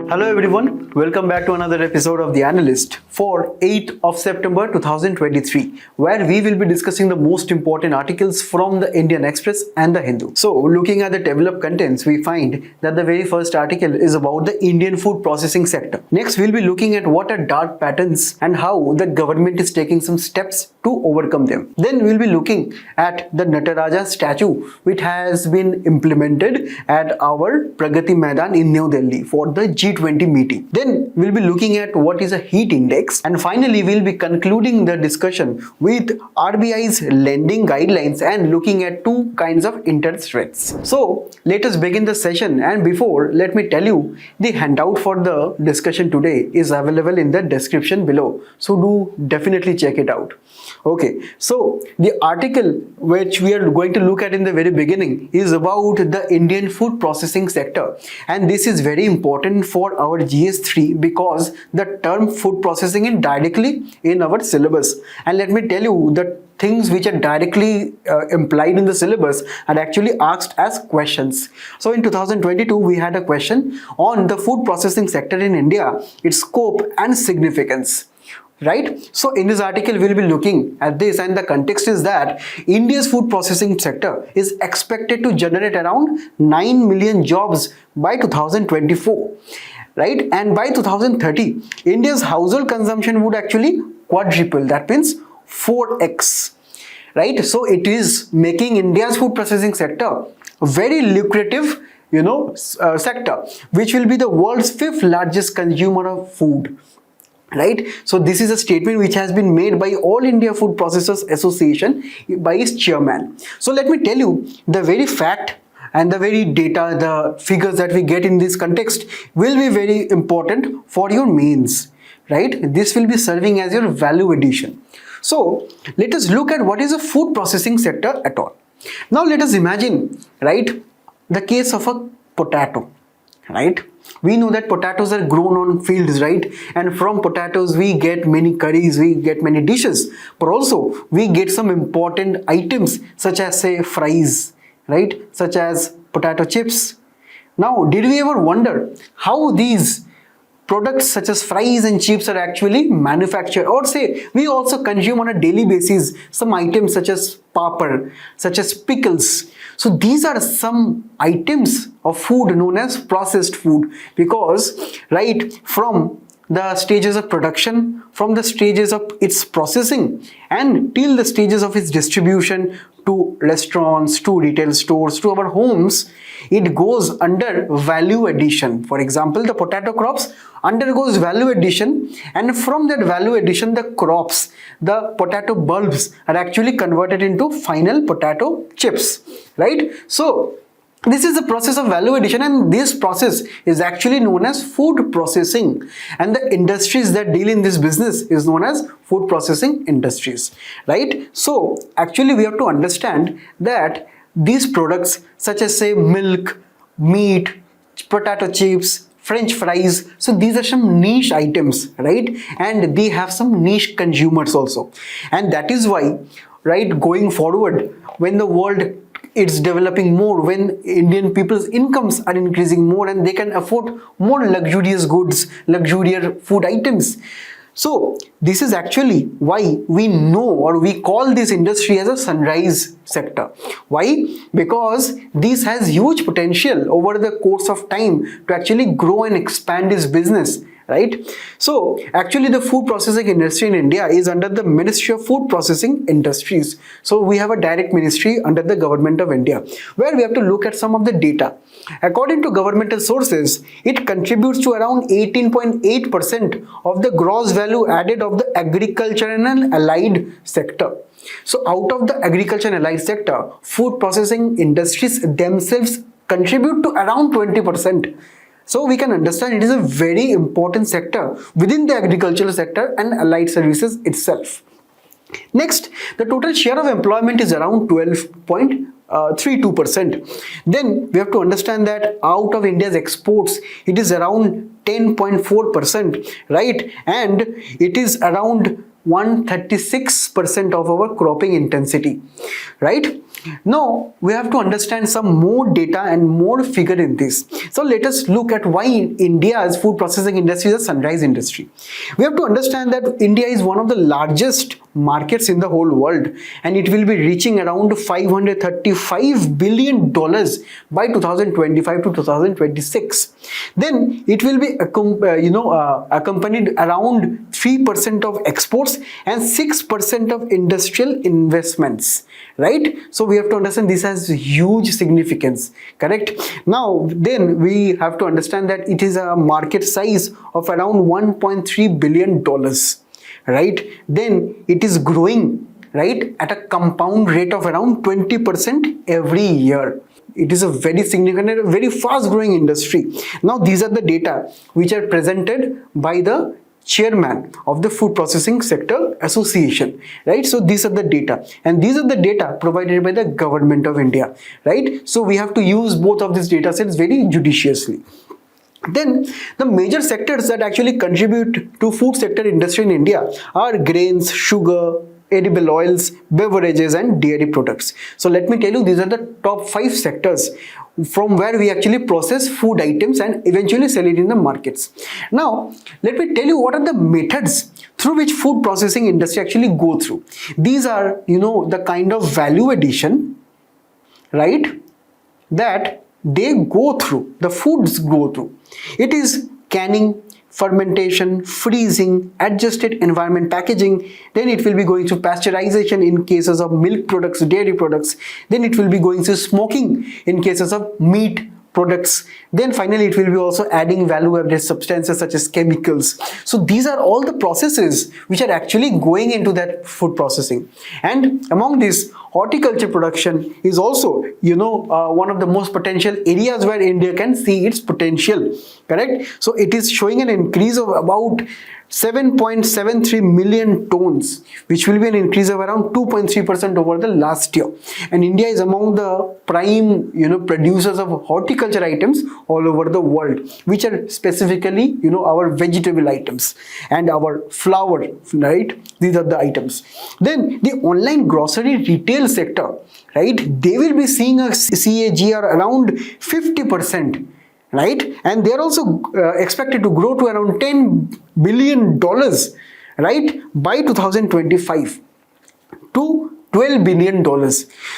Hello everyone, welcome back to another episode of The Analyst for 8th of September 2023, where we will be discussing the most important articles from the Indian Express and the Hindu. So, looking at the developed contents, we find that the very first article is about the Indian food processing sector. Next, we'll be looking at what are dark patterns and how the government is taking some steps to overcome them. Then we'll be looking at the Nataraja statue, which has been implemented at our Pragati Maidan in New Delhi for the G20 meeting. Then we'll be looking at what is a heat index, and finally we'll be concluding the discussion with RBI's lending guidelines and looking at two kinds of interest rates. So let us begin the session, and before, let me tell you the handout for the discussion today is available in the description below, so do definitely check it out. Okay, so the article which we are going to look at in the very beginning is about the Indian food processing sector, and this is very important for our GS3 because the term food processing is directly in our syllabus. And let me tell you, the things which are directly implied in the syllabus are actually asked as questions. So in 2022 we had a question on the food processing sector in India, its scope and significance. Right? So in this article we'll be looking at this, and the context is that India's food processing sector is expected to generate around 9 million jobs by 2024, right? And by 2030 India's household consumption would actually quadruple, that means 4x, right? So it is making India's food processing sector a very lucrative sector, which will be the world's 5th largest consumer of food. Right, so this is a statement which has been made by All India Food Processors Association by its chairman. So let me tell you, the very fact and the very data, the figures that we get in this context will be very important for your mains, right? This will be serving as your value addition. So let us look at what is a food processing sector at all. Now let us imagine, right, the case of a potato, right? We know that potatoes are grown on fields, right? And from potatoes we get many curries, we get many dishes, but also we get some important items such as, say, fries, right? Such as potato chips. Now, did we ever wonder how these products such as fries and chips are actually manufactured? Or say, we also consume on a daily basis some items such as papad, such as pickles. So these are some items of food known as processed food, because right from the stages of production, from the stages of its processing and till the stages of its distribution to restaurants, to retail stores, to our homes, it goes under value addition. For example, the potato crops undergoes value addition, and from that value addition, the crops, the potato bulbs are actually converted into final potato chips, right? So this is the process of value addition, and this process is actually known as food processing, and the industries that deal in this business is known as food processing industries, right? So actually we have to understand that these products such as, say, milk, meat, potato chips, French fries, so these are some niche items, right? And they have some niche consumers also, and that is why, right, going forward, when the world it's developing more, when Indian people's incomes are increasing more and they can afford more luxurious goods, luxurious food items. So this is actually why we know, or we call this industry as a sunrise sector. Why? Because this has huge potential over the course of time to actually grow and expand this business, right? So actually the food processing industry in India is under the Ministry of Food Processing Industries. So we have a direct ministry under the government of India, where we have to look at some of the data. According to governmental sources, it contributes to around 18.8% of the gross value added of the agriculture and allied sector. So out of the agriculture and allied sector, food processing industries themselves contribute to around 20%. So we can understand it is a very important sector within the agricultural sector and allied services itself. Next, the total share of employment is around 12.32%. Then we have to understand that out of India's exports, it is around 10.4%, right? And it is around 136% of our cropping intensity, right? Now we have to understand some more data and more figure in this. So let us look at why India's food processing industry is a sunrise industry. We have to understand that India is one of the largest markets in the whole world, and it will be reaching around $535 billion by 2025 to 2026. Then it will be accompanied around 3% of exports and 6% of industrial investments, right? So we have to understand this has huge significance, correct? Now then we have to understand that it is a market size of around $1.3 billion, right? Then it is growing, right, at a compound rate of around 20% every year. It is a very significant and very fast growing industry. Now these are the data which are presented by the chairman of the Food Processing Sector Association, right? So these are the data, and these are the data provided by the government of India, right? So we have to use both of these data sets very judiciously. Then the major sectors that actually contribute to food sector industry in India are grains, sugar, edible oils, beverages and dairy products. So let me tell you, these are the top 5 sectors from where we actually process food items and eventually sell it in the markets. Now let me tell you what are the methods through which food processing industry actually go through. These are, the kind of value addition, right, that they go through, the foods go through. It is canning, fermentation, freezing, adjusted environment packaging, then it will be going through pasteurization in cases of milk products, dairy products, then it will be going through smoking in cases of meat products, then finally it will be also adding value-added substances such as chemicals. So these are all the processes which are actually going into that food processing. And among this, horticulture production is also, one of the most potential areas where India can see its potential, correct? So it is showing an increase of about 7.73 million tons, which will be an increase of around 2.3% over the last year. And India is among the prime, producers of horticulture items all over the world, which are specifically, our vegetable items and our flour, right? These are the items. Then the online grocery retail sector, right? They will be seeing a CAGR around 50%. Right, and they are also expected to grow to around $10 billion, right, by 2025 to $12 billion.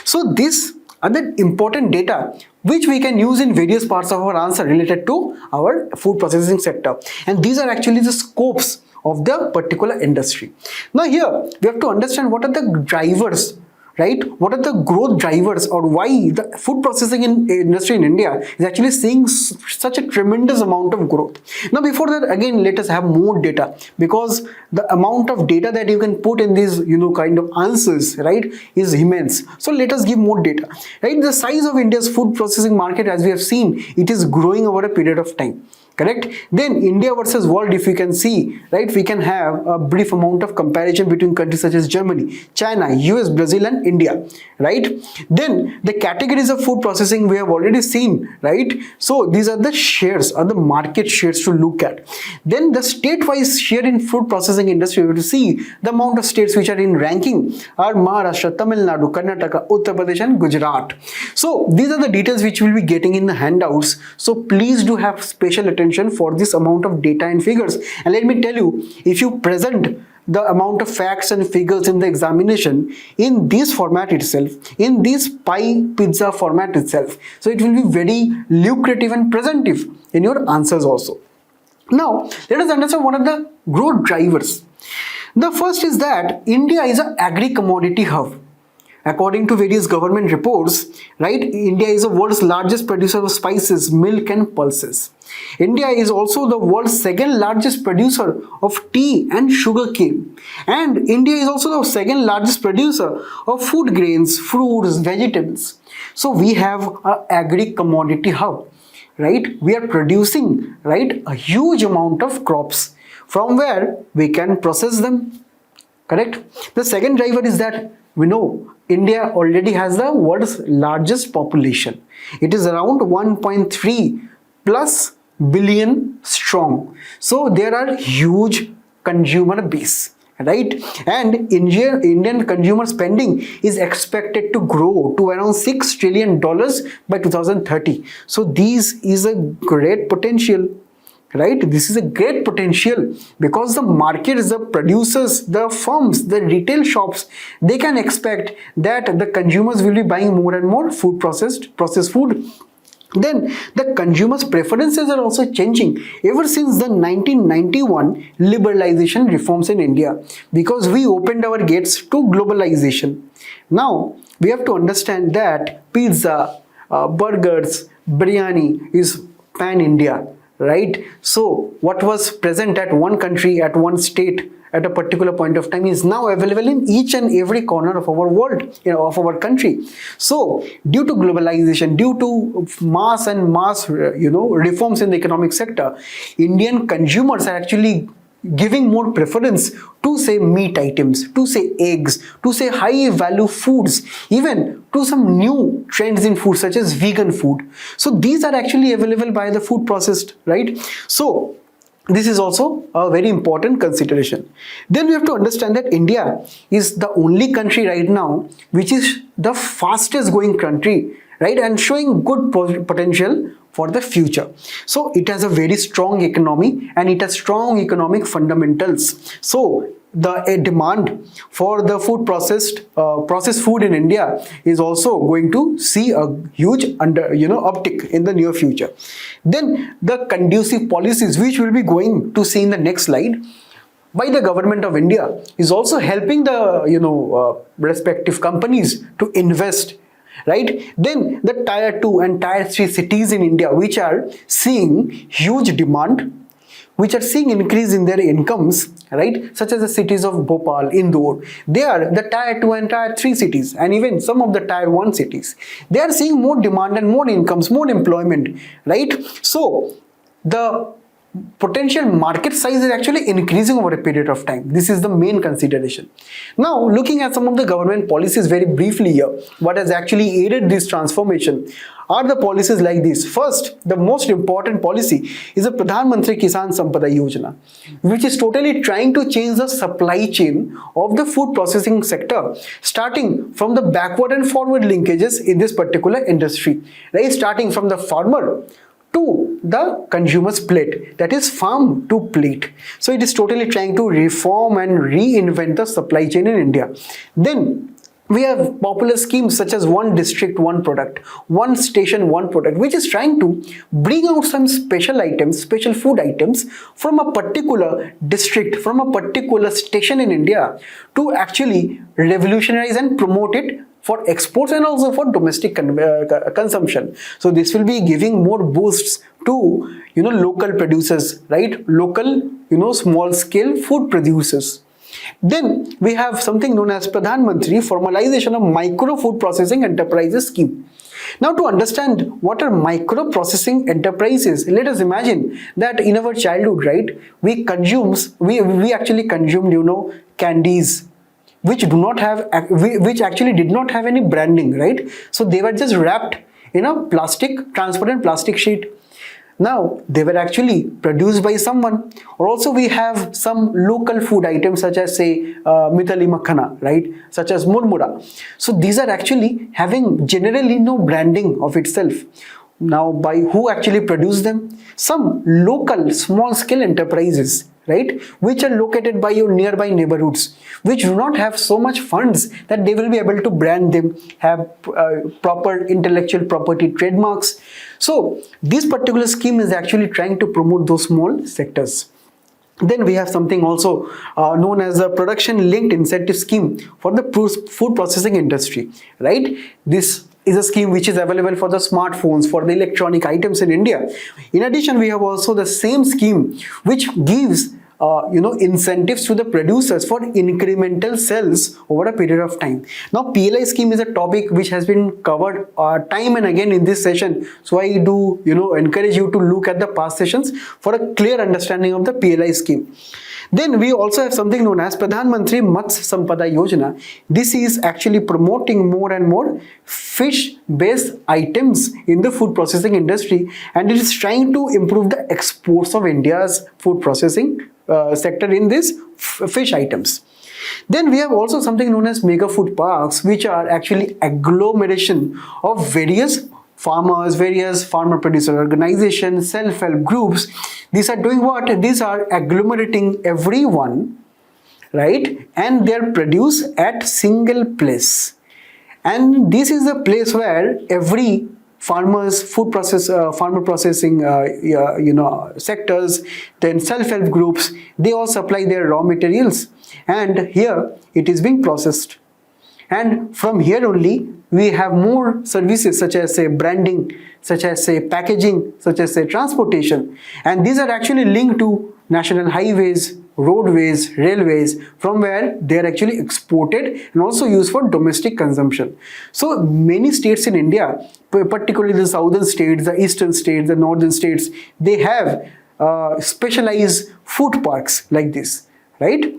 So these are the important data which we can use in various parts of our answer related to our food processing sector, and these are actually the scopes of the particular industry. Now here we have to understand what are the drivers, right? What are the growth drivers, or why the food processing industry in India is actually seeing such a tremendous amount of growth. Now before that, again, let us have more data, because the amount of data that you can put in these kind of answers, right, is immense. So let us give more data, right? The size of India's food processing market, as we have seen, it is growing over a period of time. Correct? Then India versus world, if you can see, right, we can have a brief amount of comparison between countries such as Germany, China, US, Brazil and India, right? Then the categories of food processing we have already seen, right? So these are the shares, or the market shares to look at. Then the state-wise share in food processing industry, we have to see the amount of states which are in ranking are Maharashtra, Tamil Nadu, Karnataka, Uttar Pradesh and Gujarat. So these are the details which we'll be getting in the handouts. So please do have special attention for this amount of data and figures. And let me tell you, if you present the amount of facts and figures in the examination in this format itself, in this pie pizza format itself, so it will be very lucrative and presentive in your answers also. Now let us understand what are the growth drivers. The first is that India is an agri-commodity hub. According to various government reports, right, India is the world's largest producer of spices, milk and pulses. India is also the world's second largest producer of tea and sugarcane. And India is also the second largest producer of food grains, fruits, vegetables. So we have an agri-commodity hub, right? We are producing, right, a huge amount of crops from where we can process them, correct? The second driver is that we know India already has the world's largest population. It is around 1.3 plus billion strong. So there are huge consumer base, right? And Indian consumer spending is expected to grow to around $6 trillion by 2030. So this is a great potential, right? This is a great potential because the markets, the producers, the firms, the retail shops, they can expect that the consumers will be buying more and more processed food. Then the consumers' preferences are also changing ever since the 1991 liberalization reforms in India, because we opened our gates to globalization. Now we have to understand that pizza, burgers, biryani is pan-India, right? So what was present at one country, at one state, at a particular point of time is now available in each and every corner of our world, of our country. So due to globalization, due to mass reforms in the economic sector, Indian consumers are actually giving more preference to say meat items, to say eggs, to say high value foods, even to some new trends in food such as vegan food. So these are actually available by the food processed, right? So this is also a very important consideration. Then we have to understand that India is the only country right now which is the fastest growing country, right, and showing good potential for the future. So it has a very strong economy and it has strong economic fundamentals. So the demand for the processed food in India is also going to see a huge uptick in the near future. Then the conducive policies which we'll be going to see in the next slide by the government of India is also helping the respective companies to invest, right? Then the tier 2 and tier 3 cities in India which are seeing huge demand, which are seeing increase in their incomes, right, such as the cities of Bhopal, Indore, they are the tier 2 and tier 3 cities, and even some of the tier 1 cities, they are seeing more demand and more incomes, more employment, right? So the potential market size is actually increasing over a period of time. This is the main consideration. Now looking at some of the government policies very briefly here, what has actually aided this transformation are the policies like this. First, the most important policy is the Pradhan Mantri Kisan Sampada Yojana, which is totally trying to change the supply chain of the food processing sector, starting from the backward and forward linkages in this particular industry, right? Starting from the farmer to the consumer's plate, that is farm to plate. So it is totally trying to reform and reinvent the supply chain in India. Then we have popular schemes such as one district, one product, one station, one product, which is trying to bring out some special items, special food items from a particular district, from a particular station in India to actually revolutionize and promote it for exports and also for domestic consumption. So this will be giving more boosts to local producers, right? Local small scale food producers. Then we have something known as Pradhan Mantri Formalization of Micro Food Processing Enterprises Scheme. Now to understand what are micro processing enterprises, let us imagine that in our childhood, right, we actually consumed candies which actually did not have any branding, right? So they were just wrapped in a transparent plastic sheet. Now they were actually produced by someone. Or also we have some local food items such as say Mithali Makhana, right, such as murmura. So these are actually having generally no branding of itself. Now by who actually produce them? Some local small scale enterprises, right, which are located by your nearby neighborhoods, which do not have so much funds that they will be able to brand them, have proper intellectual property trademarks. So this particular scheme is actually trying to promote those small sectors. Then we have something also known as a production linked incentive scheme for the food processing industry, right? This is a scheme which is available for the smartphones, for the electronic items in India. In addition, we have also the same scheme which gives incentives to the producers for incremental sales over a period of time. Now PLI scheme is a topic which has been covered time and again in this session, so I do encourage you to look at the past sessions for a clear understanding of the PLI scheme. Then we also have something known as Pradhan Mantri Matsya Sampada Yojana. This is actually promoting more and more fish-based items in the food processing industry, and it is trying to improve the exports of India's food processing sector in this fish items. Then we have also something known as mega food parks, which are actually agglomeration of various farmers, various farmer producer organizations, self-help groups. These are doing what? These are agglomerating everyone, right? And they're produced at single place. And this is the place where every farmer processing sectors, then self-help groups, they all supply their raw materials, and here it is being processed. And from here only we have more services such as say branding, such as say packaging, such as say transportation, and these are actually linked to national highways, roadways, railways, from where they are actually exported and also used for domestic consumption. So many states in India, particularly the southern states, the eastern states, the northern states, they have specialized food parks like this, right?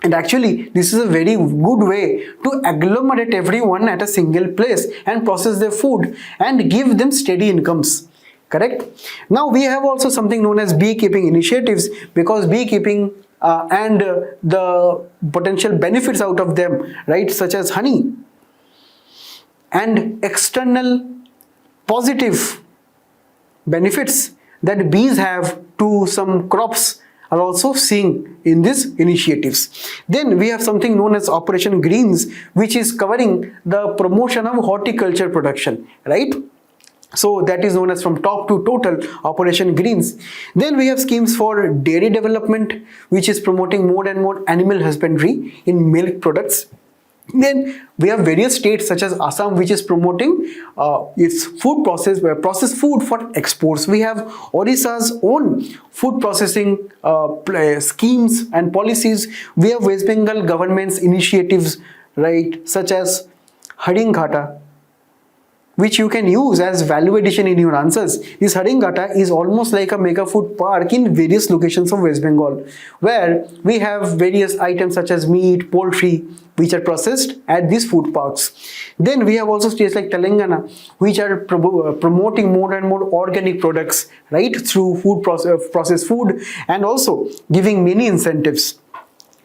And actually this is a very good way to agglomerate everyone at a single place and process their food and give them steady incomes. Correct? Now we have also something known as beekeeping initiatives, because beekeeping and the potential benefits out of them, right, such as honey and external positive benefits that bees have to some crops are also seeing in these initiatives. Then we have something known as Operation Greens, which is covering the promotion of horticulture production, right? So that is known as from top to total Operation Greens. Then we have schemes for dairy development, which is promoting more and more animal husbandry in milk products. Then we have various states such as Assam, which is promoting its processed food for exports. We have Odisha's own food processing schemes and policies. We have West Bengal government's initiatives, right, such as Haringghata, which you can use as value addition in your answers. This Haringghata is almost like a mega food park in various locations of West Bengal, where we have various items such as meat, poultry, which are processed at these food parks. Then we have also states like Telangana, which are promoting more and more organic products, right, through processed food, and also giving many incentives.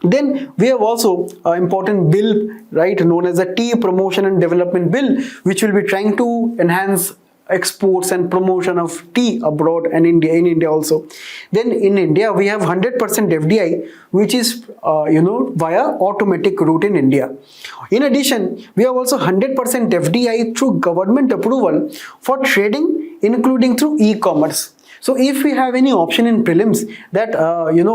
Then we have also an important bill, right, known as the Tea Promotion and Development Bill, which will be trying to enhance exports and promotion of tea abroad and in India also. Then in India we have 100% FDI, which is via automatic route in India. In addition, we have also 100% FDI through government approval for trading, including through e-commerce. So if we have any option in prelims that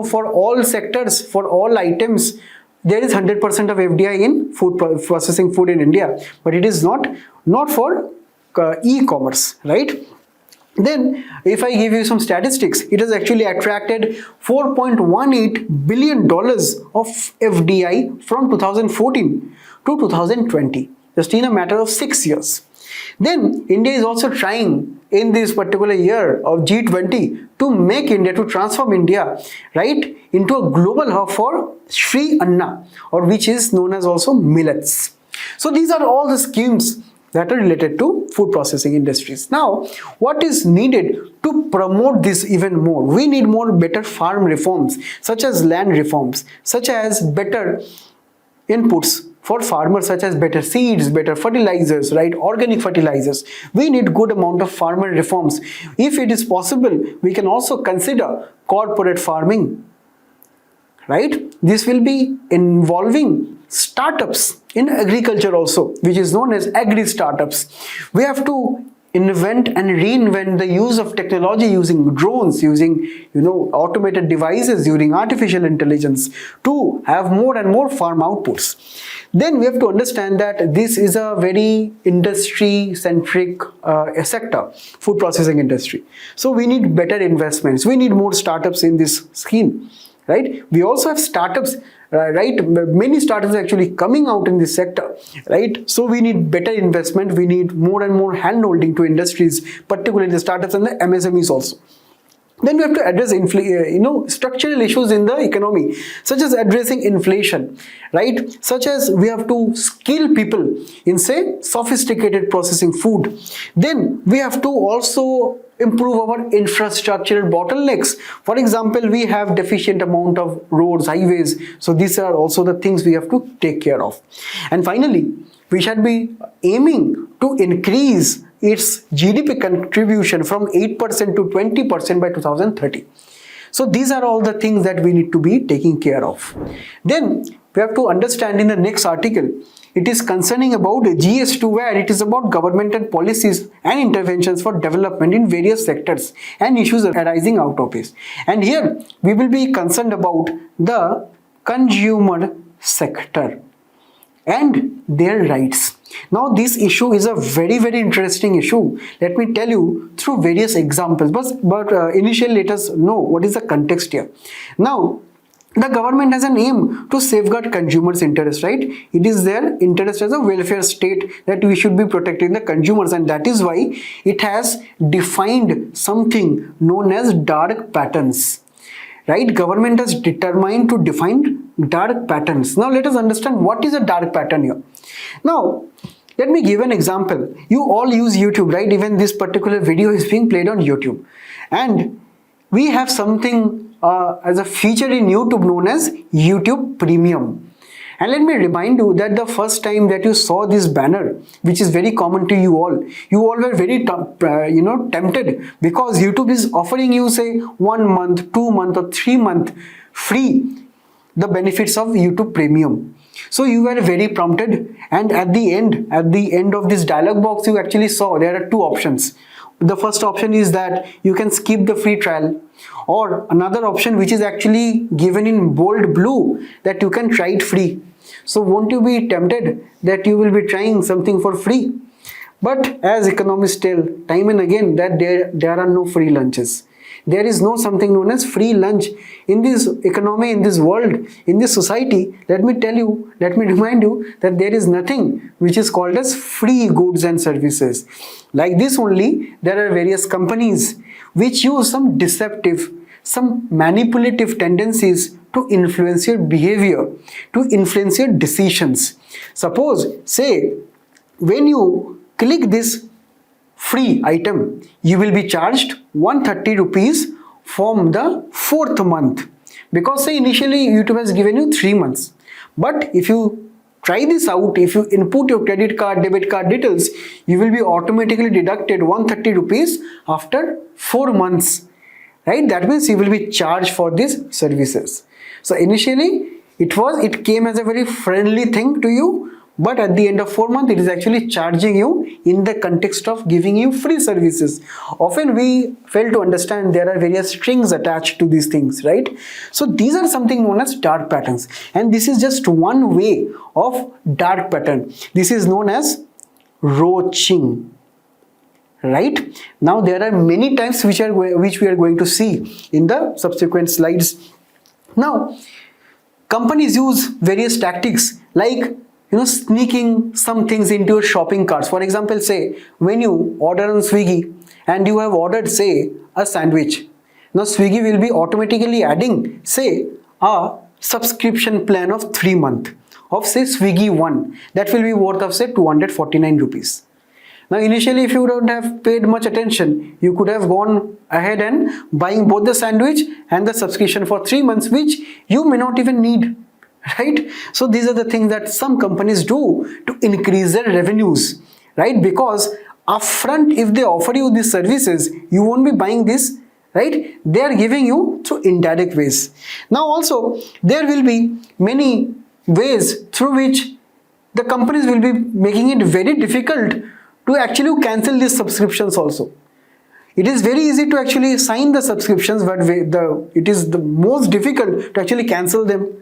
for all sectors, for all items, there is 100% of FDI in food processing food in India, but it is not for e-commerce, right? Then if I give you some statistics, it has actually attracted $4.18 billion of FDI from 2014 to 2020, just in a matter of 6 years. Then India is also trying in this particular year of G20 to make India, to transform India, right, into a global hub for Sri Anna, or which is known as also millets. So these are all the schemes that are related to food processing industries. Now, what is needed to promote this even more? We need better farm reforms, such as land reforms, such as better inputs for farmers, such as better seeds, better fertilizers, right, organic fertilizers. We need good amount of farmer reforms. If it is possible, we can also consider corporate farming, right? This will be involving startups in agriculture also, which is known as agri-startups. We have to invent and reinvent the use of technology, using drones, using automated devices, using artificial intelligence, to have more and more farm outputs. Then we have to understand that this is a very industry-centric sector, food processing industry. So we need better investments. We need more startups in this scheme, right? We also have startups, right? Many startups are actually coming out in this sector, right? So we need better investment. We need more and more hand-holding to industries, particularly the startups and the MSMEs also. Then we have to address structural issues in the economy, such as addressing inflation, right? Such as we have to skill people in, say, sophisticated processing food. Then we have to also improve our infrastructural bottlenecks. For example, we have deficient amount of roads, highways. So these are also the things we have to take care of. And finally, we should be aiming to increase its GDP contribution from 8% to 20% by 2030. So these are all the things that we need to be taking care of. Then we have to understand in the next article, it is concerning about GS2, where it is about governmental policies and interventions for development in various sectors and issues arising out of this. And here we will be concerned about the consumer sector and their rights. Now this issue is a very interesting issue. Let me tell you through various examples, but initially let us know what is the context here. Now the government has an aim to safeguard consumers' interest, right? It is their interest as a welfare state that we should be protecting the consumers, and that is why it has defined something known as dark patterns. Right? Government has determined to define dark patterns. Now let us understand what is a dark pattern here. Now let me give an example. You all use YouTube, right? Even this particular video is being played on YouTube, and we have something as a feature in YouTube known as YouTube Premium. And let me remind you that the first time that you saw this banner, which is very common to you all were very tempted, because YouTube is offering you, say, 1 month, 2 month or 3 month free the benefits of YouTube Premium. So you were very prompted, and at the end of this dialog box, you actually saw there are two options. The first option is that you can skip the free trial, or another option which is actually given in bold blue, that you can try it free. So won't you be tempted that you will be trying something for free? But as economists tell time and again that there are no free lunches. There is no something known as free lunch in this economy, in this world, in this society. Let me remind you that there is nothing which is called as free goods and services. Like this only, there are various companies which use some deceptive, some manipulative tendencies to influence your behavior, to influence your decisions. Suppose, say, when you click this free item, you will be charged 130 rupees from the 4th month, because say initially YouTube has given you 3 months. But if you try this out, if you input your credit card, debit card details, you will be automatically deducted 130 rupees after 4 months. Right? That means you will be charged for these services. So initially it came as a very friendly thing to you, but at the end of 4 months, it is actually charging you in the context of giving you free services. Often we fail to understand there are various strings attached to these things, right? So these are something known as dark patterns, and this is just one way of dark pattern. This is known as roaching. Right? Now there are many types which we are going to see in the subsequent slides. Now companies use various tactics like sneaking some things into your shopping carts. For example, say when you order on Swiggy and you have ordered, say, a sandwich. Now Swiggy will be automatically adding, say, a subscription plan of 3 months of, say, Swiggy One. That will be worth of, say, 249 rupees. Now initially, if you don't have paid much attention, you could have gone ahead and buying both the sandwich and the subscription for 3 months, which you may not even need. Right? So these are the things that some companies do to increase their revenues, right? Because upfront, if they offer you these services, you won't be buying this, right? They are giving you through indirect ways. Now also, there will be many ways through which the companies will be making it very difficult to actually cancel these subscriptions also. It is very easy to actually sign the subscriptions, but it is the most difficult to actually cancel them.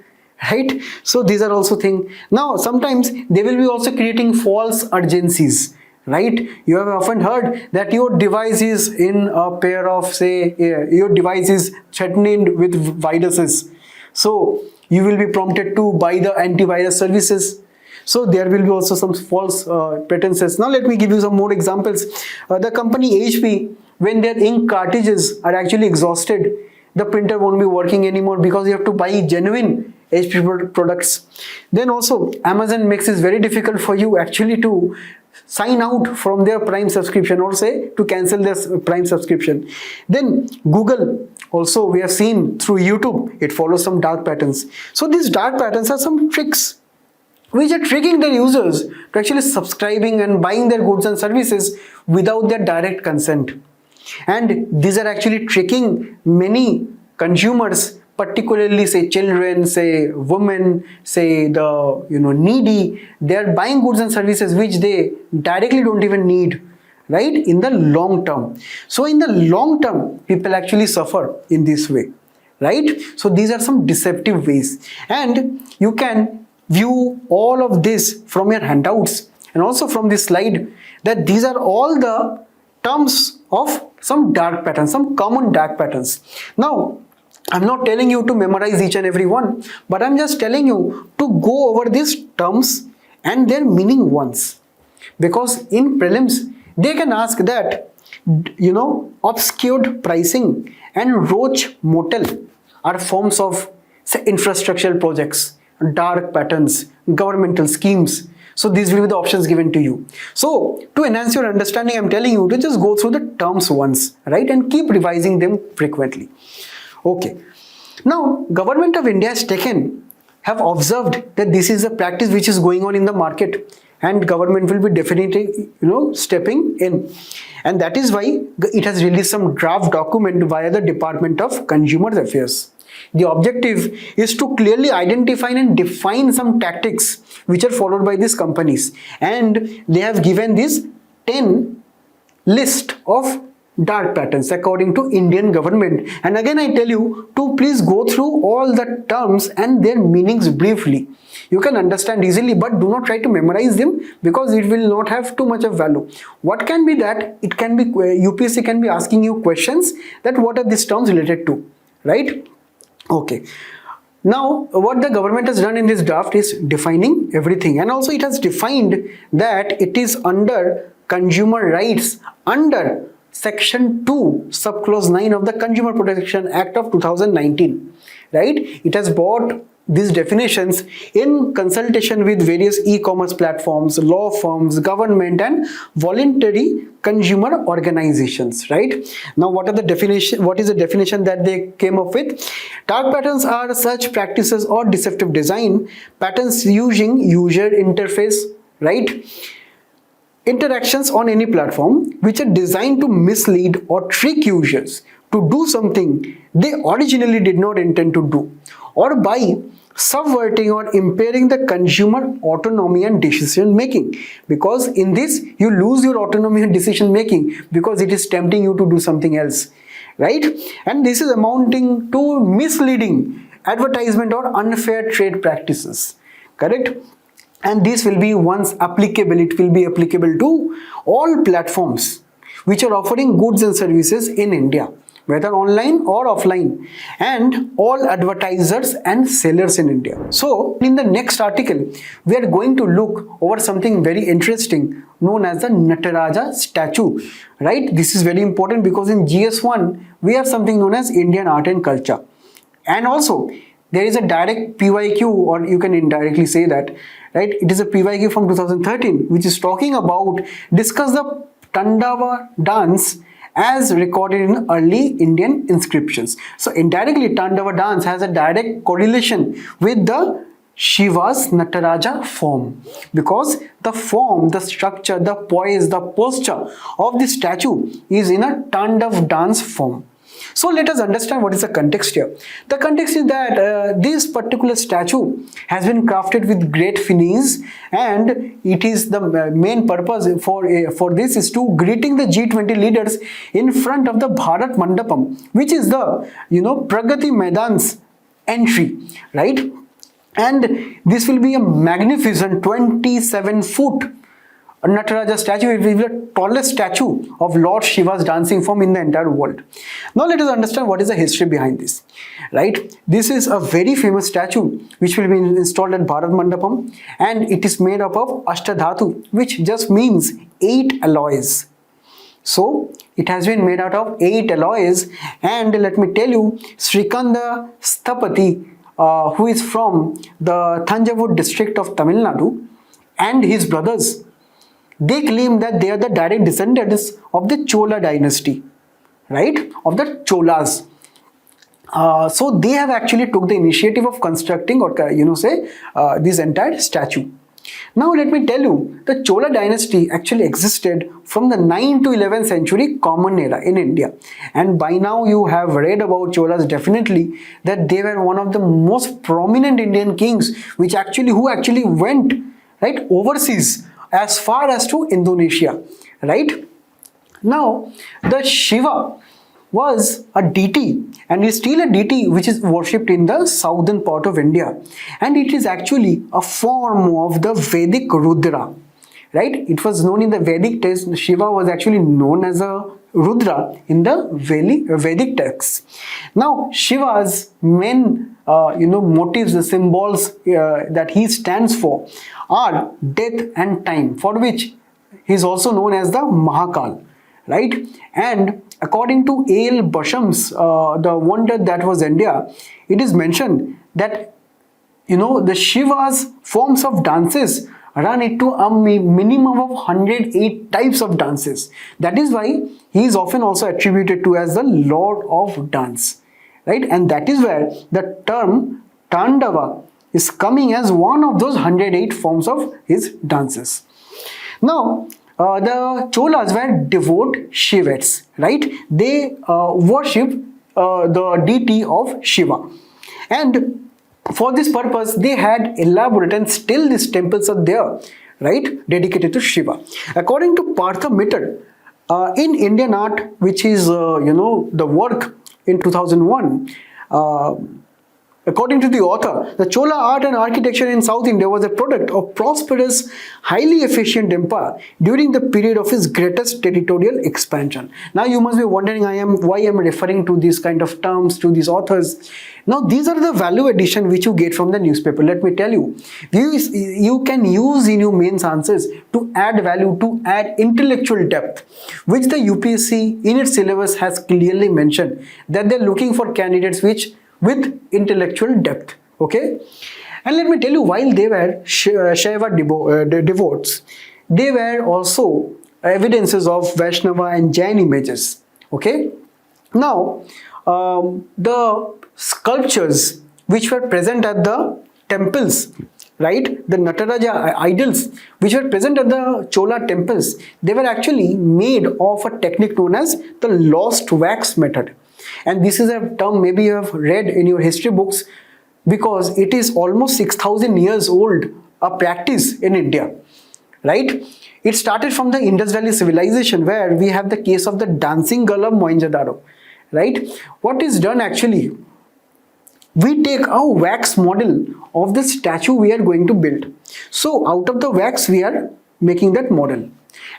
Right? So these are also things. Now sometimes they will be also creating false urgencies. Right? You have often heard that your device is in a pair of, say, your device is threatened with viruses. So you will be prompted to buy the antivirus services. So there will be also some false pretenses. Now let me give you some more examples. The company HP when their ink cartridges are actually exhausted, the printer won't be working anymore because you have to buy genuine HP products. Then also Amazon makes it very difficult for you actually to sign out from their Prime subscription or say to cancel their Prime subscription. Then Google also, we have seen through YouTube, it follows some dark patterns. So these dark patterns are some tricks which are tricking their users to actually subscribing and buying their goods and services without their direct consent. And these are actually tricking many consumers, particularly say children, say women, say the needy. They are buying goods and services which they directly don't even need, right, in the long term. So in the long term, people actually suffer in this way, right? So these are some deceptive ways, and you can view all of this from your handouts and also from this slide, that these are all the terms of some dark patterns, some common dark patterns. Now, I'm not telling you to memorize each and every one, but I'm just telling you to go over these terms and their meaning once. Because in prelims, they can ask that, obscured pricing and roach motel are forms of, say, infrastructural projects, dark patterns, governmental schemes. So these will be the options given to you. So to enhance your understanding, I'm telling you to just go through the terms once, right, and keep revising them frequently. Okay. Now, Government of India have observed that this is a practice which is going on in the market, and government will be definitely, stepping in. And that is why it has released some draft document via the Department of Consumer Affairs. The objective is to clearly identify and define some tactics which are followed by these companies. And they have given this 10 list of dark patterns according to Indian government. And again, I tell you to please go through all the terms and their meanings briefly. You can understand easily, but do not try to memorize them because it will not have too much of value. What can be that? It can be UPSC can be asking you questions that what are these terms related to, right? Okay. Now, what the government has done in this draft is defining everything, and also it has defined that it is under consumer rights under Section 2, Subclause 9 of the Consumer Protection Act of 2019, right? It has brought these definitions in consultation with various e-commerce platforms, law firms, government, and voluntary consumer organizations, right? Now, what is the definition that they came up with? Dark patterns are such practices or deceptive design patterns using user interface, right, interactions on any platform which are designed to mislead or trick users to do something they originally did not intend to do, or by subverting or impairing the consumer autonomy and decision making. Because in this you lose your autonomy and decision making because it is tempting you to do something else, right? And this is amounting to misleading advertisement or unfair trade practices, correct? And this will be once applicable, it will be applicable to all platforms which are offering goods and services in India, whether online or offline, and all advertisers and sellers in India. So in the next article, we are going to look over something very interesting known as the Nataraja statue, right? This is very important because in GS1, we have something known as Indian art and culture. And also, there is a direct PYQ, or you can indirectly say that, right? It is a PYQ from 2013, which is talking about, discuss the Tandava dance as recorded in early Indian inscriptions. So indirectly, Tandava dance has a direct correlation with the Shiva's Nataraja form, because the form, the structure, the poise, the posture of the statue is in a Tandav dance form. So let us understand what is the context here. The context is that this particular statue has been crafted with great finesse, and it is the main purpose for this is to greeting the G20 leaders in front of the Bharat Mandapam, which is the Pragati Maidan's entry, right? And this will be a magnificent 27-foot Nataraja statue. It will be the tallest statue of Lord Shiva's dancing form in the entire world. Now let us understand what is the history behind this, right? This is a very famous statue which will be installed at Bharat Mandapam, and it is made up of Ashtadhatu, which just means 8 alloys. So It has been made out of 8 alloys, and let me tell you, Srikanda Sthapati, who is from the Thanjavur district of Tamil Nadu, and his brothers, they claim that they are the direct descendants of the Chola dynasty, right? Of the Cholas. So they have actually took the initiative of constructing, or this entire statue. Now let me tell you, the Chola dynasty actually existed from the 9th to 11th century Common Era in India. And by now you have read about Cholas definitely, that they were one of the most prominent Indian kings who actually went right overseas as far as to Indonesia, right? Now the Shiva was a deity, and is still a deity which is worshipped in the southern part of India, and it is actually a form of the Vedic Rudra, right? It was known in the Vedic text. Shiva was actually known as a Rudra in the Vedic texts. Now Shiva's main motives, the symbols that he stands for are death and time, for which he is also known as the Mahakal, right? And according to A.L. Basham's The Wonder That Was India, it is mentioned that the Shiva's forms of dances run into a minimum of 108 types of dances. That is why he is often also attributed to as the Lord of Dance, right? And that is where the term Tandava is coming as one of those 108 forms of his dances. Now the Cholas were devout Shivites, right? They worship the deity of Shiva, and for this purpose they had elaborate, and still these temples are there, right, dedicated to Shiva. According to Partha Mittal, in Indian art, which is the work in 2001, according to the author, the Chola art and architecture in South India was a product of prosperous, highly efficient empire during the period of its greatest territorial expansion. Now you must be wondering why I am referring to these kind of terms, to these authors. Now these are the value addition which you get from the newspaper. Let me tell you, you can use in your mains answers to add value, to add intellectual depth, which the UPSC in its syllabus has clearly mentioned that they're looking for candidates with intellectual depth, okay? And let me tell you, while they were Shaiva devotees, they were also evidences of Vaishnava and Jain images, okay? Now the sculptures which were present at the temples, right, the Nataraja idols which were present at the Chola temples, they were actually made of a technique known as the lost wax method. And this is a term maybe you have read in your history books, because it is almost 6,000 years old, a practice in India, right? It started from the Indus Valley civilization, where we have the case of the dancing girl of Mohenjo-daro, right? What is done actually, we take a wax model of the statue we are going to build. So out of the wax we are making that model,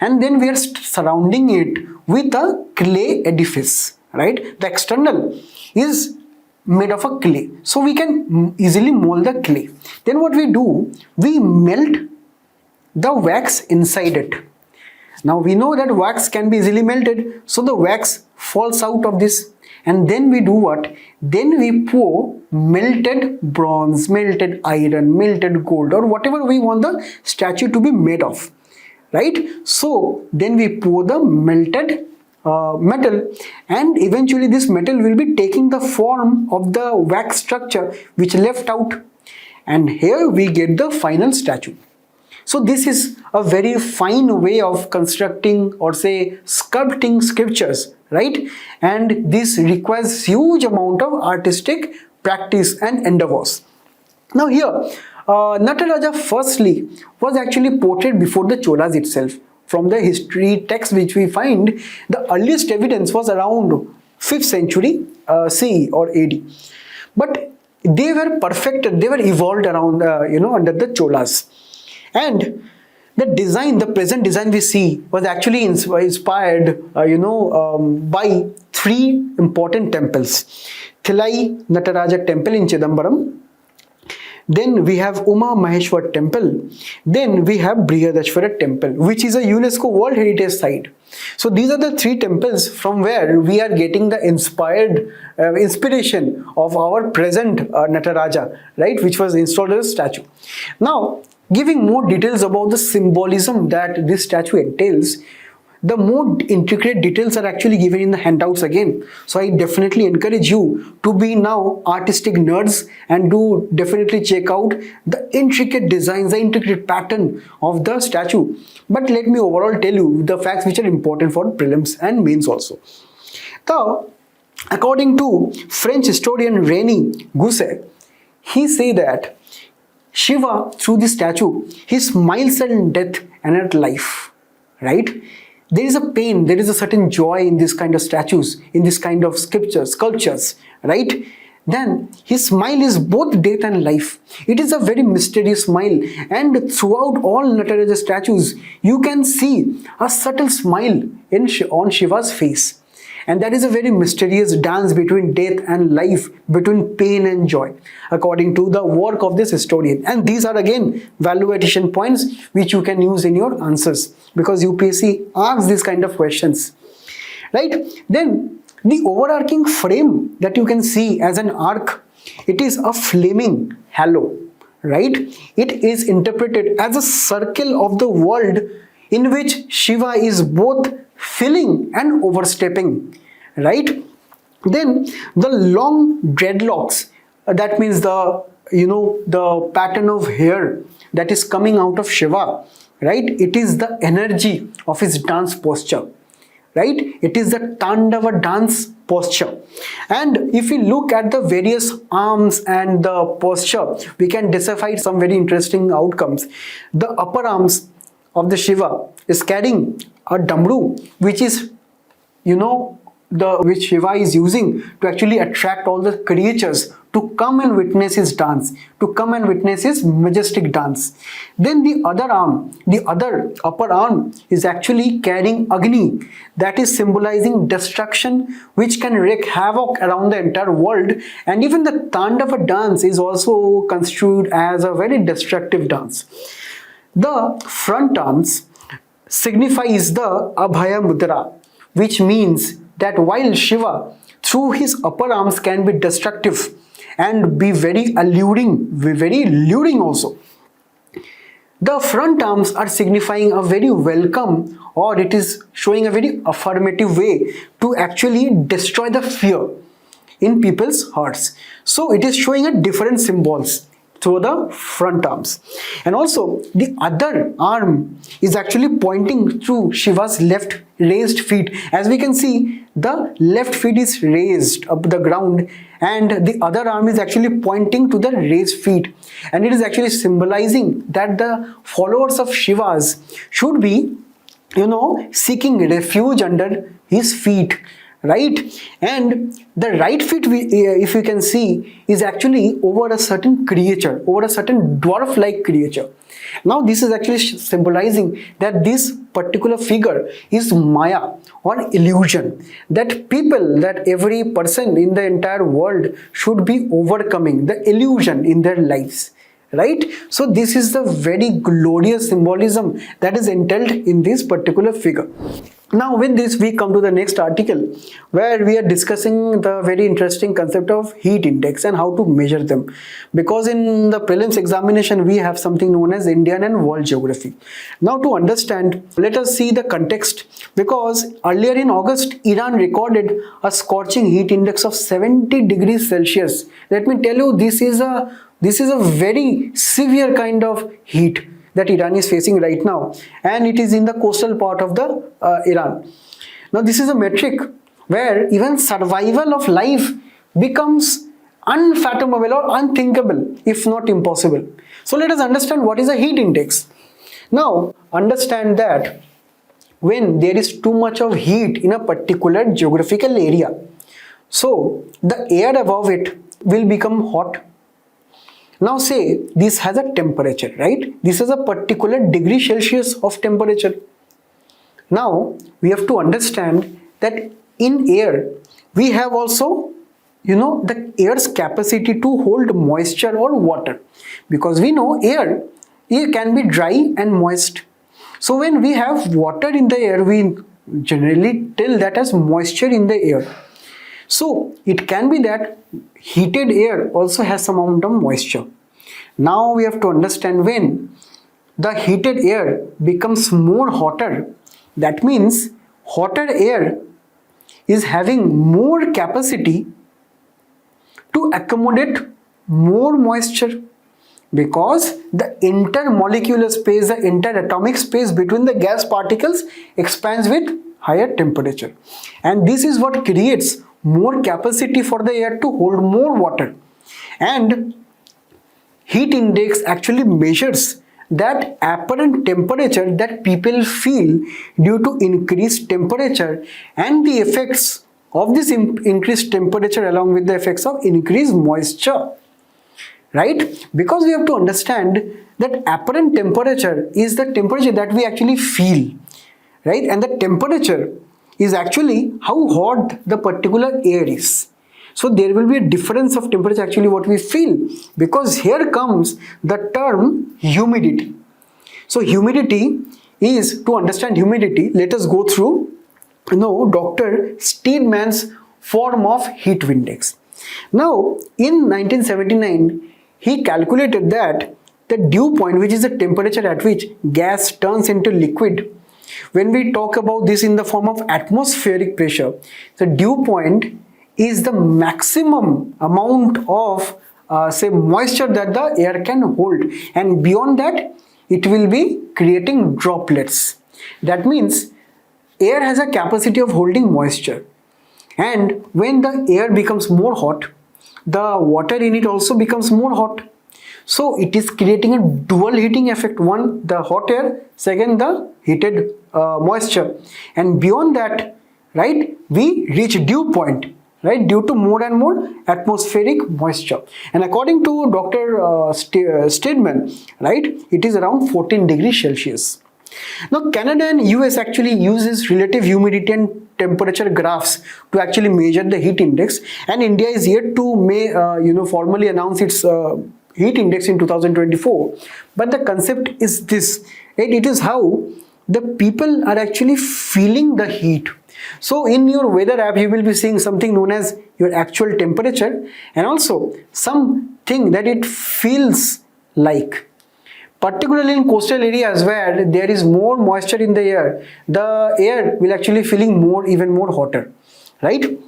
and then we are surrounding it with a clay edifice, right? The external is made of a clay, so we can easily mold the clay. Then what we do, we melt the wax inside it. Now we know that wax can be easily melted, so the wax falls out of this, and then we do what? Then we pour melted bronze, melted iron, melted gold, or whatever we want the statue to be made of, right? So then we pour the melted metal, and eventually this metal will be taking the form of the wax structure which left out, and here we get the final statue. So this is a very fine way of constructing, or say sculpting sculptures, right? And this requires huge amount of artistic practice and endeavors. Now here Nataraja firstly was actually portrayed before the Cholas itself. From the history text which we find, the earliest evidence was around 5th century CE or AD. But they were perfected, they were evolved around under the Cholas. And the design, the present design we see, was actually inspired by 3 important temples. Thilai Nataraja temple in Chidambaram, Then we have Uma Maheshwar temple. Then we have Brihadashwara temple, which is a UNESCO World Heritage Site. So these are the three temples from where we are getting the inspiration of our present Nataraja, right, which was installed as a statue. Now, giving more details about the symbolism that this statue entails, the more intricate details are actually given in the handouts again. So I definitely encourage you to be now artistic nerds and do definitely check out the intricate designs, the intricate pattern of the statue. But let me overall tell you the facts which are important for prelims and mains also. Now, according to French historian René Gousset, he say that Shiva, through the statue, he smiles at death and at life, right? There is a pain, there is a certain joy in this kind of statues, in this kind of sculptures, right? Then his smile is both death and life. It is a very mysterious smile, and throughout all Nataraja statues, you can see a subtle smile on Shiva's face. And that is a very mysterious dance between death and life, between pain and joy, according to the work of this historian. And these are again value addition points which you can use in your answers, because UPSC asks this kind of questions, right? Then the overarching frame that you can see as an arc, it is a flaming halo, right? It is interpreted as a circle of the world in which Shiva is both filling and overstepping, right? Then the long dreadlocks, that means the pattern of hair that is coming out of Shiva, right? It is the energy of his dance posture, right? It is the Tandava dance posture. And if we look at the various arms and the posture, we can decipher some very interesting outcomes. The upper arms of the Shiva is carrying a damru, which is, which Shiva is using to actually attract all the creatures to come and witness his dance, to come and witness his majestic dance. Then the other arm, the other upper arm is actually carrying Agni, that is symbolizing destruction, which can wreak havoc around the entire world. And even the Tandava dance is also construed as a very destructive dance. The front arms signifies the Abhaya Mudra, which means that while Shiva, through his upper arms, can be destructive and be very luring also, the front arms are signifying a very welcome, or it is showing a very affirmative way to actually destroy the fear in people's hearts. So it is showing a different symbols through the front arms. And also the other arm is actually pointing to Shiva's left raised feet. As we can see, the left feet is raised up the ground and the other arm is actually pointing to the raised feet. And it is actually symbolizing that the followers of Shiva's should be, seeking refuge under his feet, right? And the right feet, if you can see, is actually over a certain creature, over a certain dwarf-like creature. Now this is actually symbolizing that this particular figure is Maya or illusion, that every person in the entire world should be overcoming the illusion in their lives, right? So this is the very glorious symbolism that is entailed in this particular figure. Now with this we come to the next article, where we are discussing the very interesting concept of heat index and how to measure them, because in the prelims examination we have something known as Indian and world geography. Now to understand, let us see the context, because earlier in August Iran recorded a scorching heat index of 70 degrees Celsius. Let me tell you, this is a very severe kind of heat that Iran is facing right now, and it is in the coastal part of the Iran. Now this is a metric where even survival of life becomes unfathomable or unthinkable, if not impossible. So let us understand what is a heat index. Now understand that when there is too much of heat in a particular geographical area, so the air above it will become hot. Now say this has a temperature, right? This is a particular degree Celsius of temperature. Now we have to understand that in air we have also the air's capacity to hold moisture or water, because we know air can be dry and moist. So when we have water in the air, we generally tell that as moisture in the air. So it can be that heated air also has some amount of moisture. Now we have to understand, when the heated air becomes more hotter, that means hotter air is having more capacity to accommodate more moisture, because the intermolecular space, the interatomic space between the gas particles expands with higher temperature, and this is what creates more capacity for the air to hold more water. And heat index actually measures that apparent temperature that people feel due to increased temperature, and the effects of this increased temperature along with the effects of increased moisture, right? Because we have to understand that apparent temperature is the temperature that we actually feel, right? And the temperature is actually how hot the particular air is. So there will be a difference of temperature actually what we feel, because here comes the term humidity. So humidity is, to understand humidity, let us go through Dr. Steedman's form of heat index. Now in 1979 he calculated that the dew point, which is the temperature at which gas turns into liquid, when we talk about this in the form of atmospheric pressure, the dew point is the maximum amount of say moisture that the air can hold, and beyond that it will be creating droplets. That means air has a capacity of holding moisture, and when the air becomes more hot, the water in it also becomes more hot. So it is creating a dual heating effect. One, the hot air; second, the heated moisture. And beyond that, right, we reach dew point, right, due to more and more atmospheric moisture. And according to Dr. Steedman, right, it is around 14 degrees Celsius. Now Canada and US actually uses relative humidity and temperature graphs to actually measure the heat index, and India is yet to formally announce its heat index in 2024. But the concept is this, right? It is how the people are actually feeling the heat. So in your weather app you will be seeing something known as your actual temperature, and also something that it feels like. Particularly in coastal areas where there is more moisture in the air will actually feeling even more hotter, right?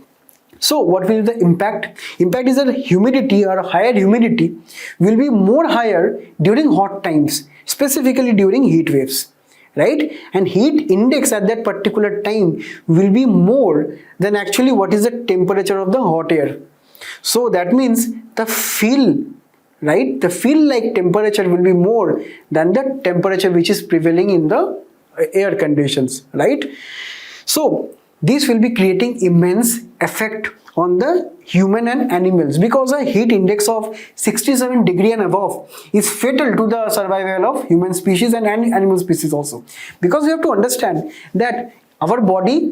So what will be the impact? Impact is that humidity or higher humidity will be more higher during hot times, specifically during heat waves, right? And heat index at that particular time will be more than actually what is the temperature of the hot air. So that means the feel like temperature will be more than the temperature which is prevailing in the air conditions, right? So this will be creating immense effect on the human and animals, because a heat index of 67 degree and above is fatal to the survival of human species and animal species also. Because you have to understand that our body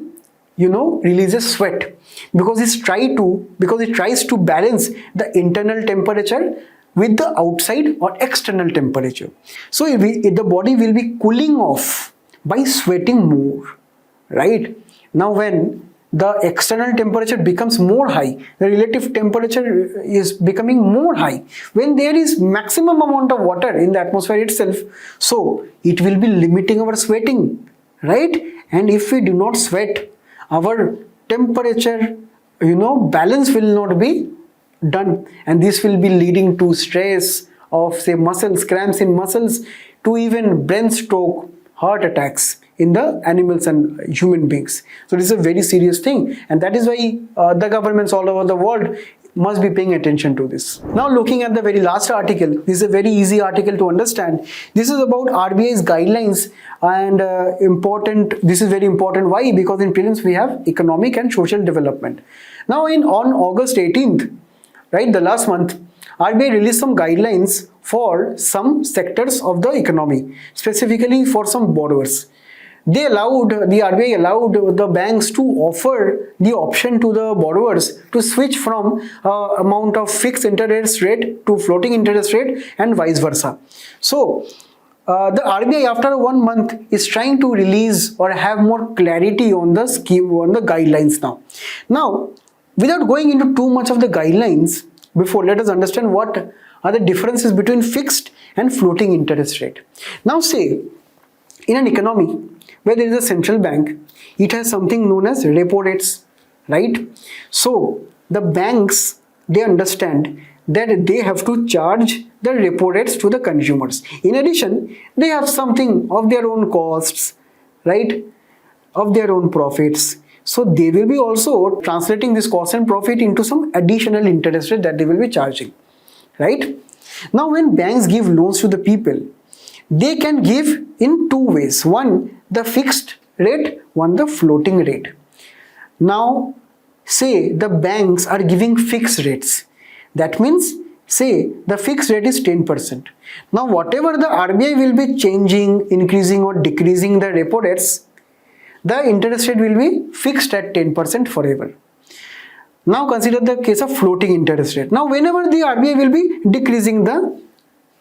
releases sweat because it tries to balance the internal temperature with the outside or external temperature. So the body will be cooling off by sweating more, right? Now when the external temperature becomes more high, the relative temperature is becoming more high when there is maximum amount of water in the atmosphere itself. So it will be limiting our sweating, right? And if we do not sweat, our temperature balance will not be done, and this will be leading to stress of say muscles, cramps in muscles, to even brain stroke, heart attacks in the animals and human beings. So this is a very serious thing, and that is why the governments all over the world must be paying attention to this. Now looking at the very last article, this is a very easy article to understand. This is about RBI's guidelines, and this is very important. Why? Because in prelims we have economic and social development. Now on August 18th, right, the last month, RBI released some guidelines for some sectors of the economy, specifically for some borrowers, the RBI allowed the banks to offer the option to the borrowers to switch from amount of fixed interest rate to floating interest rate and vice versa. So the RBI after 1 month is trying to release or have more clarity on the scheme, on the guidelines now. Now, without going into too much of the guidelines, before let us understand what are the differences between fixed and floating interest rate. Now say, in an economy where there is a central bank, it has something known as repo rates, right? So the banks, they understand that they have to charge the repo rates to the consumers. In addition, they have something of their own costs, right? Of their own profits. So they will be also translating this cost and profit into some additional interest rate that they will be charging, right? Now when banks give loans to the people, they can give in two ways. One, the fixed rate, one, the floating rate. Now say the banks are giving fixed rates. That means say the fixed rate is 10%. Now whatever the RBI will be changing, increasing or decreasing the repo rates, the interest rate will be fixed at 10% forever. Now consider the case of floating interest rate. Now whenever the RBI will be decreasing the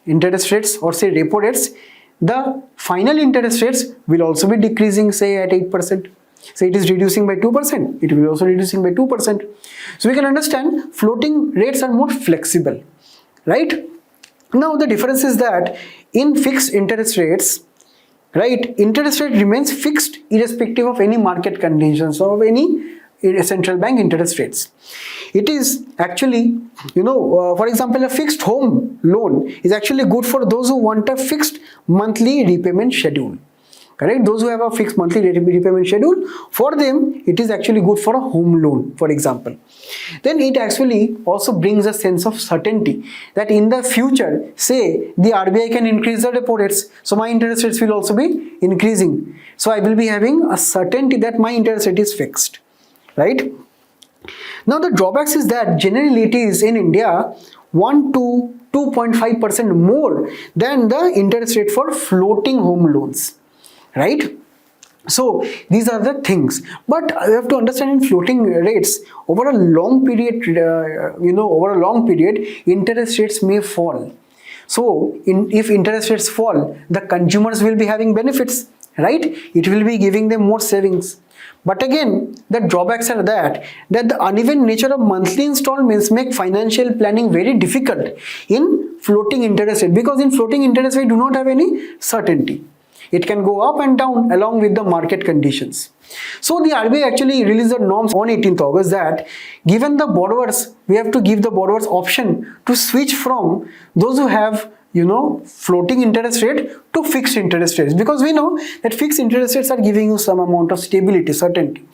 interest rates or say repo rates, the final interest rates will also be decreasing, say at 8%. Say it is reducing by 2%, it will also reducing by 2%. So we can understand floating rates are more flexible, right? Now the difference is that in fixed interest rates, right, interest rate remains fixed irrespective of any market conditions or of any central bank interest rates. It is actually, for example, a fixed home loan is actually good for those who want a fixed monthly repayment schedule. Correct? Those who have a fixed monthly repayment schedule, for them it is actually good for a home loan, for example. Then it actually also brings a sense of certainty that in the future, say the RBI can increase the repo rates, so my interest rates will also be increasing. So I will be having a certainty that my interest rate is fixed, right? Now the drawbacks is that generally it is in India 1 to 2.5% more than the interest rate for floating home loans. Right? So these are the things, but you have to understand in floating rates over a long period, interest rates may fall. So if interest rates fall, the consumers will be having benefits, right? It will be giving them more savings. But again, the drawbacks are that the uneven nature of monthly installments make financial planning very difficult in floating interest rate, because in floating interest rate we do not have any certainty. It can go up and down along with the market conditions. So the RBI actually released the norms on 18th August that given the borrowers, we have to give the borrowers option to switch from those who have floating interest rate to fixed interest rates, because we know that fixed interest rates are giving you some amount of stability, certainty.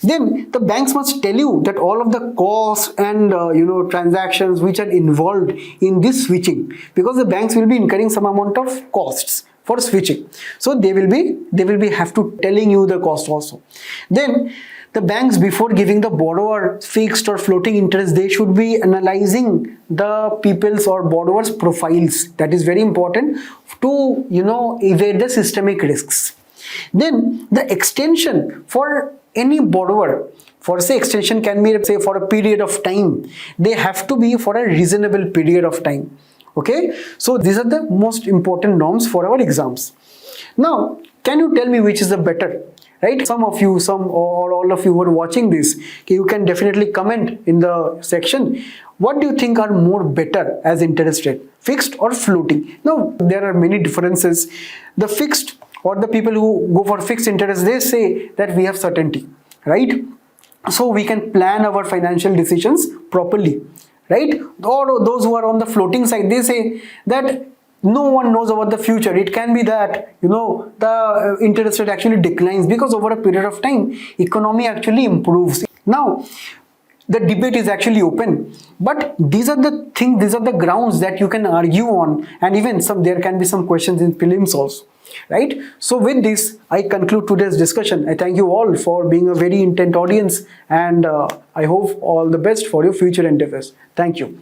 Then the banks must tell you that all of the costs and transactions which are involved in this switching, because the banks will be incurring some amount of costs for switching. So they will be have to telling you the cost also. Then the banks, before giving the borrower fixed or floating interest, they should be analyzing the people's or borrowers' profiles. That is very important to evade the systemic risks. Then the extension for any borrower, for say extension can be say for a period of time, they have to be for a reasonable period of time. Okay, so these are the most important norms for our exams. Now, can you tell me which is the better? Right? Some of you, or all of you who are watching this, you can definitely comment in the section. What do you think are more better as interest rate, fixed or floating? Now, there are many differences. The fixed, or the people who go for fixed interest, they say that we have certainty, right? So we can plan our financial decisions properly. Right? Or those who are on the floating side, they say that no one knows about the future. It can be that the interest rate actually declines because over a period of time economy actually improves. Now the debate is actually open, but these are the things, these are the grounds that you can argue on, and even there can be some questions in prelims also. Right? So with this, I conclude today's discussion. I thank you all for being a very intent audience, and I hope all the best for your future endeavors. Thank you.